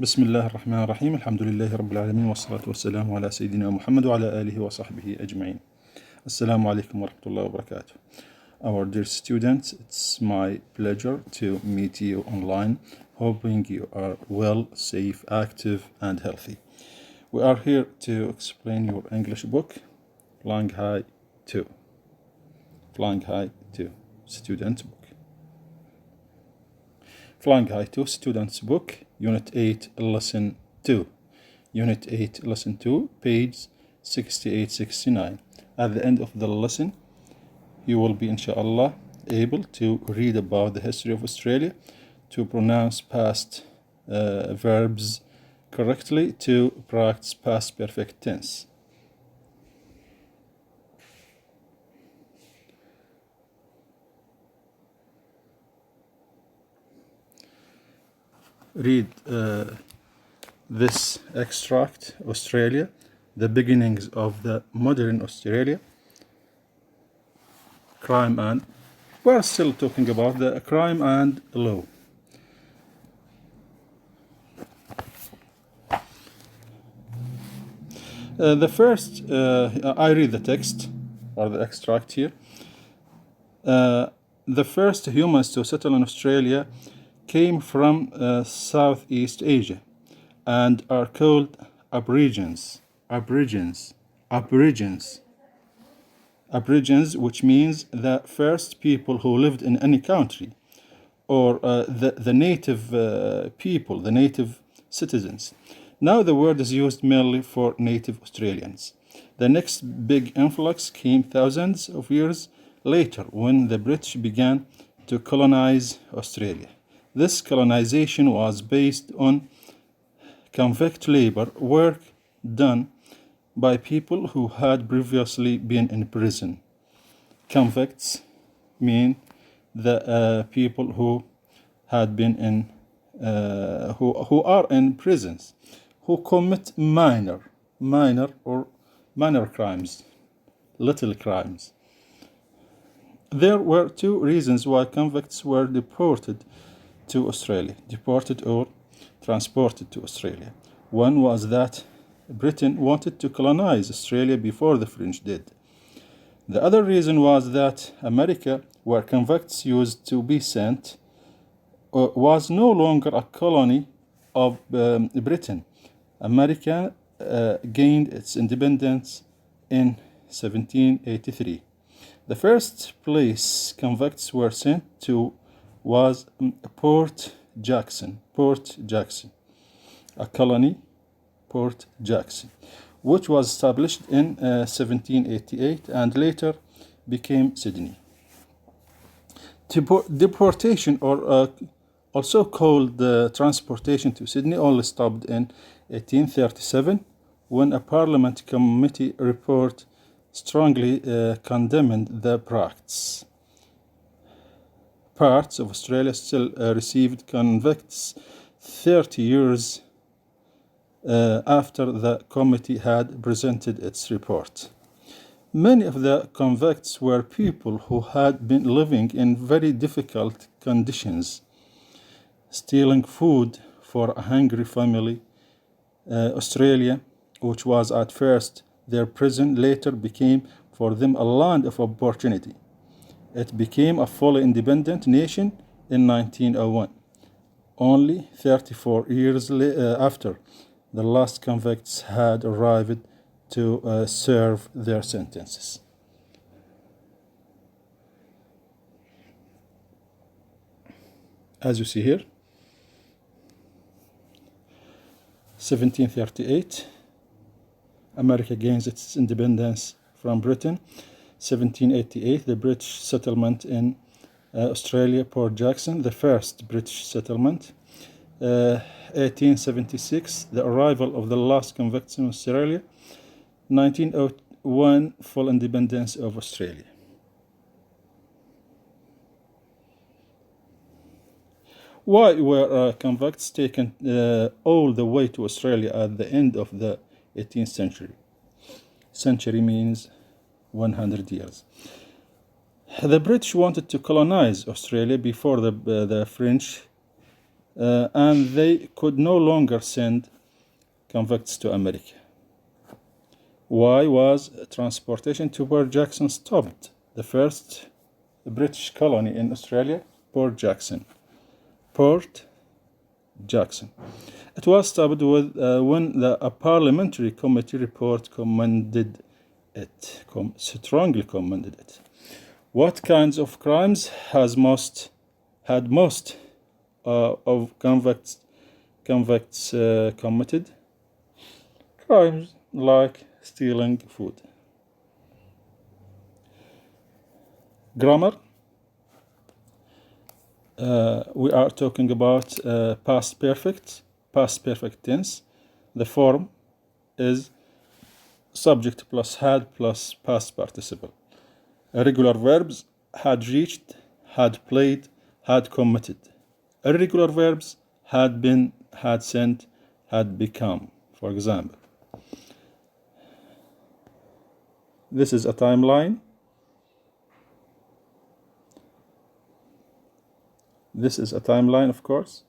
بسم الله الرحمن الرحيم. الحمد لله رب العالمين، والصلاة والسلام على سيدنا محمد وعلى آله وصحبه أجمعين. السلام عليكم ورحمة الله وبركاته. Our dear students, it's my pleasure to meet you online, hoping you are well, safe, active and healthy. We are here to explain your English book, Flying High 2. Flying High 2, student book. Flying High 2, student's book, Unit 8, Lesson 2. Unit 8, Lesson 2, page 68-69. At the end of the lesson, you will be, inshallah, able to read about the history of Australia, to pronounce past verbs correctly, to practice past perfect tense. Read this extract, Australia, the beginnings of the modern Australia, crime and... We're still talking about the crime and law. The first, I read the text, or the extract here. The first humans to settle in Australia came from Southeast Asia and are called Aborigines, which means the first people who lived in any country, or the native people, the native citizens. Now the word is used mainly for native Australians. The next big influx came thousands of years later when the British began to colonize Australia. This colonization was based on convict labor, work done by people who had previously been in prison. Convicts mean the people who had been in, who are in prisons, who commit minor crimes, little crimes. There were two reasons why convicts were deported to Australia, deported or transported to Australia. One was that Britain wanted to colonize Australia before the French did. The other reason was that America, where convicts used to be sent, was no longer a colony of Britain. America gained its independence in 1783. The first place convicts were sent to was Port Jackson, a colony, Port Jackson, which was established in 1788 and later became Sydney. Deportation, or also called transportation to Sydney, only stopped in 1837 when a Parliament committee report strongly condemned the practice. Parts of Australia still received convicts 30 years after the committee had presented its report. Many of the convicts were people who had been living in very difficult conditions, stealing food for a hungry family. Australia, which was at first their prison, later became for them a land of opportunity. It became a fully independent nation in 1901, only 34 years after the last convicts had arrived to serve their sentences. As you see here, 1738, America gains its independence from Britain. 1788, the British settlement in Australia, Port Jackson, the first British settlement. 1876, the arrival of the last convicts in Australia. 1901, full independence of Australia. Why were convicts taken all the way to Australia at the end of the 18th century? Century means 100 years. The British wanted to colonize Australia before the French and they could no longer send convicts to America. Why was transportation to Port Jackson stopped? The first British colony in Australia, Port Jackson. Port Jackson. It was stopped when a parliamentary committee report strongly commended it. What kinds of crimes had most of convicts committed? Crimes like stealing food. Grammar. We are talking about past perfect tense. The form is subject plus had plus past participle. Irregular verbs: had reached, had played, had committed. Irregular verbs: had been, had sent, had become. For example, this is a timeline. This is a timeline, of course.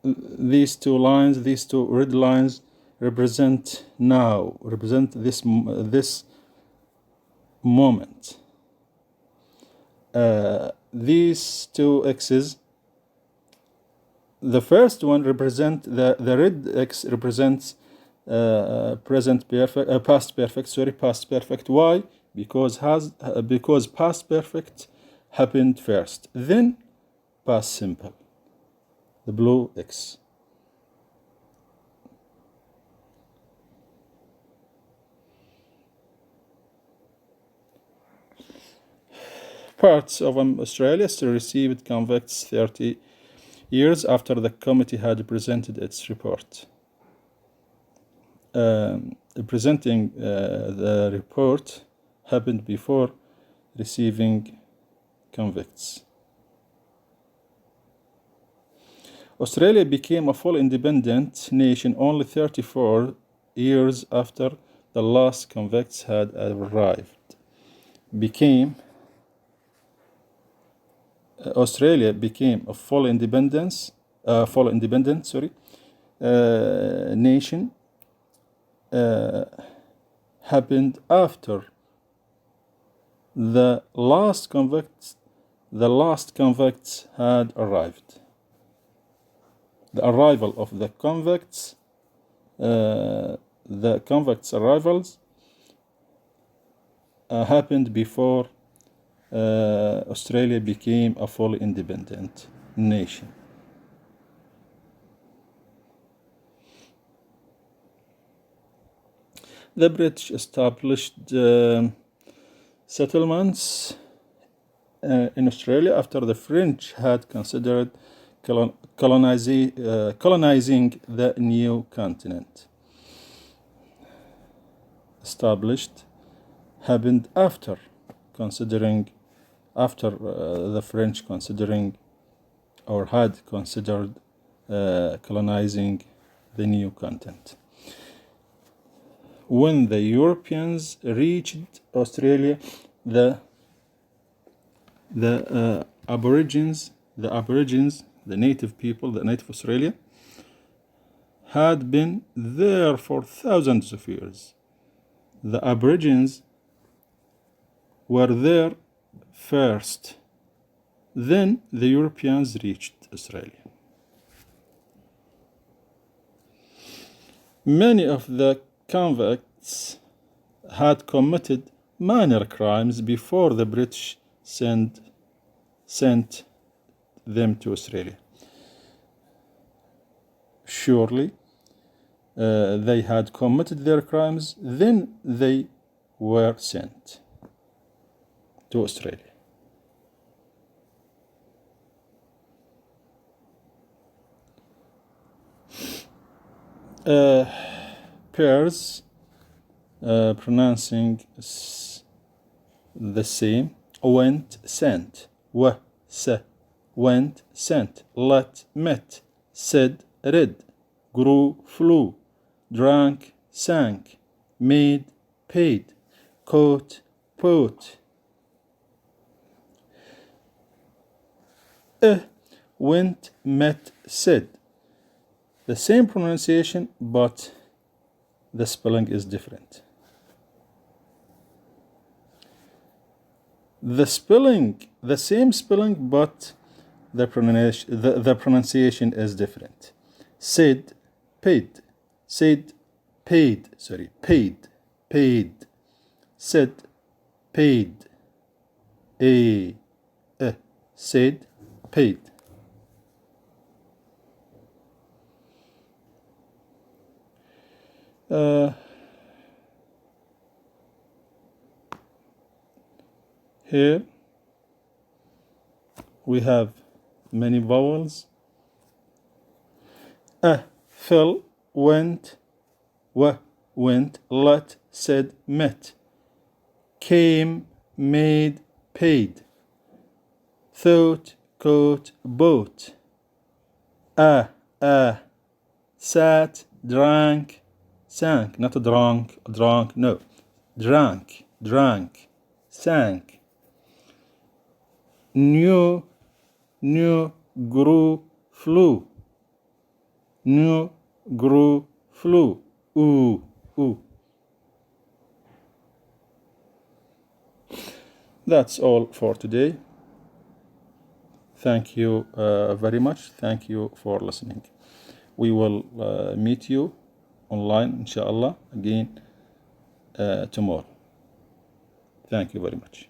These two red lines represent this moment. These two X's, the first one the red X represents past perfect. Why? Because past perfect happened first, then past simple. The blue X. Parts of Australia still received convicts 30 years after the committee had presented its report. Presenting the report happened before receiving convicts. Australia became a full independent nation only 34 years after the last convicts had arrived. Australia became a full independent nation happened after the last convicts had arrived. The arrival of the convicts, arrivals happened before Australia became a fully independent nation. The British established settlements in Australia after the French had considered colonizing the new continent. Established happened after the French had considered colonizing the new continent. When the Europeans reached Australia, the Aborigines, the native people, the native Australia, had been there for thousands of years. The Aborigines were there first. Then the Europeans reached Australia. Many of the convicts had committed minor crimes before the British sent them to Australia. Surely they had committed their crimes, then they were sent to Australia. Pairs pronouncing the same: went, sent, went, sent, let, met, said, read, grew, flew, drank, sank, made, paid, caught, put. went, met, said. The same pronunciation, but the spelling is different. The same spelling, but the pronunciation is different. Said, paid. Said, paid. Sorry, paid. Paid. Said, paid. Said, paid. Here we have many vowels. Fell, went, went, let, said, met, came, made, paid, thought, caught, bought, sat, drank, sank, not drunk, no, drank, sank, knew, grew, flew, knew, grew, flew, ooh. That's all for today. Thank you very much. Thank you for listening. We will meet you online, inshallah, again tomorrow. Thank you very much.